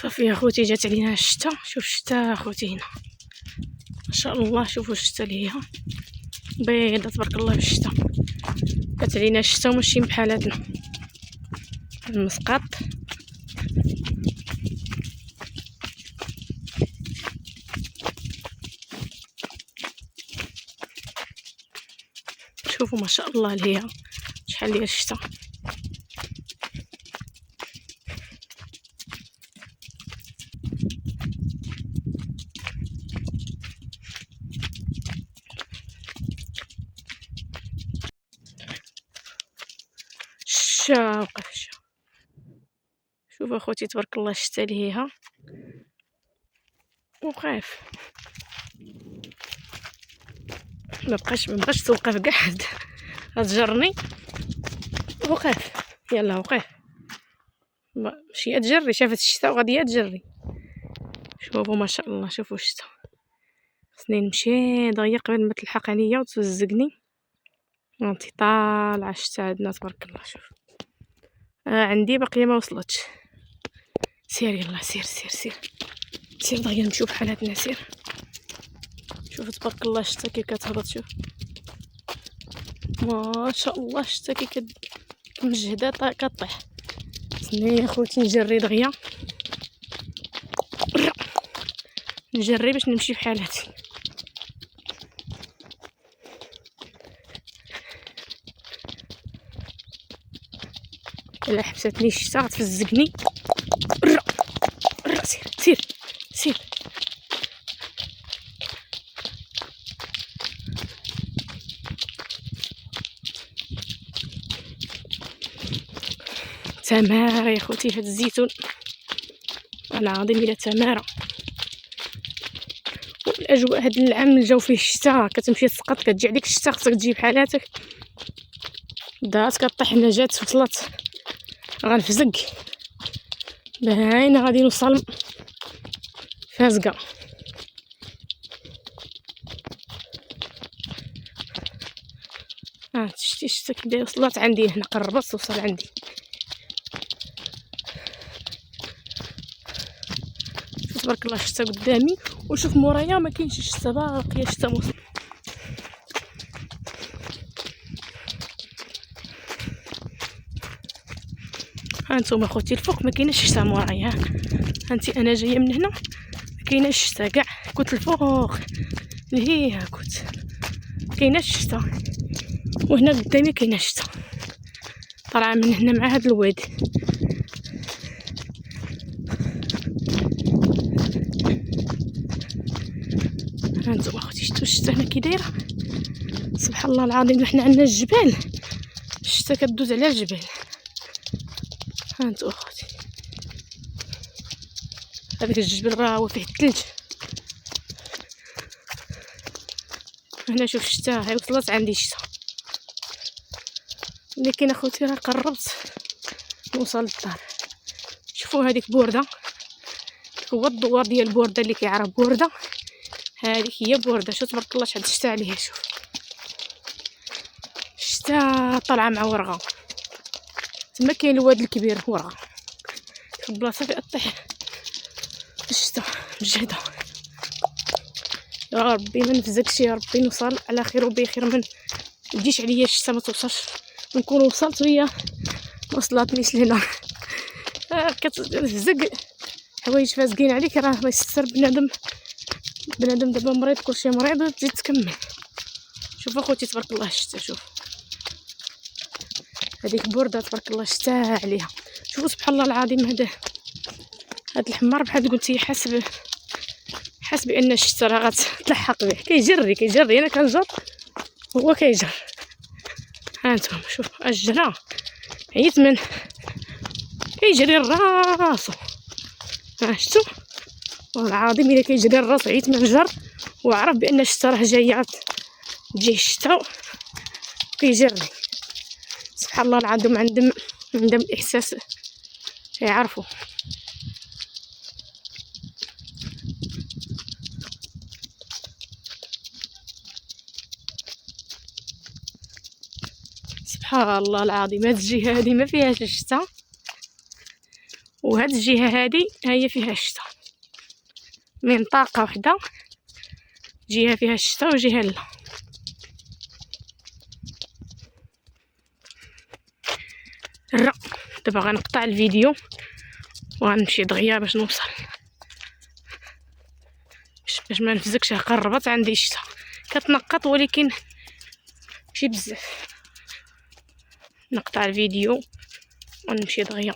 صافي اخوتي، جات علينا الشتا. شوف الشتا اخوتي هنا ما شاء الله. شوفوا الشتا اللي هي بيضه تبارك الله. في الشتا جات علينا الشتا وماشيين بحالاتنا. المسقط شوفوا ما شاء الله اللي هي شحال ديال الشتا. وقف شوف اخوتي تبارك الله الشتا اللي هي وقف. ما بقاش توقف كاع حد غتجرني. وقف يلا وقف. ماشي تجري، شافت الشتا وغاديه تجري. شوفوا ما شاء الله. شوفوا الشتا. خصني نمشي دغيا قبل ما تلحق عليا وتوزقني. انت طالعه الشتا عندنا تبارك الله. شوف عندي باقيه ما وصلتش. سير يلا سير سير سير سير دغيا نمشيو بحالاتنا. سير شوف تبارك الله الشتا كي كتهبط. شوف ما شاء الله الشتا كي كمجهده كطيح. خصني يا خوتي نجري دغيا، نجري باش نمشي بحالاتي. الا حبستني الشتا غتفزقني. سير سير سير. تماره يا خوتي هاد الزيتون العظيم الى تماره. والاجواء هاد العام الجو فيه الشتا كتمشي تسقط كتجي عليك الشتا خصك تجيب حالاتك. دات كطيح هنا جات وصلت غنفزق باينه غادي نوصل فازقه. شتي الشتا كي وصلت عندي هنا قربت توصل عندي. تبارك الله الشتا قدامي وشوف مورايا ما كاينش الشتا باقي الشتا موصل. هانتوما اخوتي الفوق ما كاينش الشتا مورايا. هانتي انا جايه من هنا ما كاينش الشتا كاع. كنت الفوق لهيه كنت كاينش الشتا وهنا قدامي كاينش الشتا. طالعه من هنا مع هاد الواد. هانتوما اخوتي شتو الشتا هنا كي دايره. سبحان الله العظيم حنا عندنا الجبال الشتا كدوز على الجبال. هانتو اخوتي هذاك الجبل راه هو فيه الثلج. هنا شوف الشتا هاي وصلت عندي الشتا. لكن اخوتي راه قربت نوصل للدار. شوفوا هذيك بورده هو الدوار ديال البورده اللي كيعرف بورده. هذيك هي بورده. شوف تبارك الله شحال الشتا عليها. شوف الشتا طالعه مع ورغه. تما كاين الواد الكبير ورغه في البلاصه فين طيح الشتا مجهده. يا ربي ما نفزكش يا ربي نوصل على خير وبخير. ما تجيش عليا الشتا ما توصلش نكون وصلت وهي وصلتنيش لهنا. كتفزق حوايج فازقين عليك راه ما يستر. بنادم دابا مريض كلشي مريض وتزيد تكمل. شوف اخوتي تبارك الله الشتا. شوف هذيك بوردة تبارك الله شتاها عليها. شوفوا سبحان الله العظيم، هاد الحمار بحال قلتي حاس بان الشتا راه غتلحق به. كيجري انا كنجر هو كيجر. هانتوما شوف الجرا عييت من كيجري راسو. شفتوا والله العظيم الا كيجري الراس عييت من الجر، وعرف بان الشتا راه جايه تجي الشتا كيجري. سبحان الله العظيم عندهم الاحساس يعرفوا. سبحان الله العظيم، هاد الجهه هادي ما فيهاش الشتا، وهاد الجهه هادي هي فيها الشتا. منطقه وحده جهه فيها الشتا وجهه لا. دابا غنقطع الفيديو وغنمشي دغيا باش نوصل، باش ما نفزكش. قربت عندي الشتا كتنقط ولكن ماشي بزاف. نقطع الفيديو ونمشي دغيا.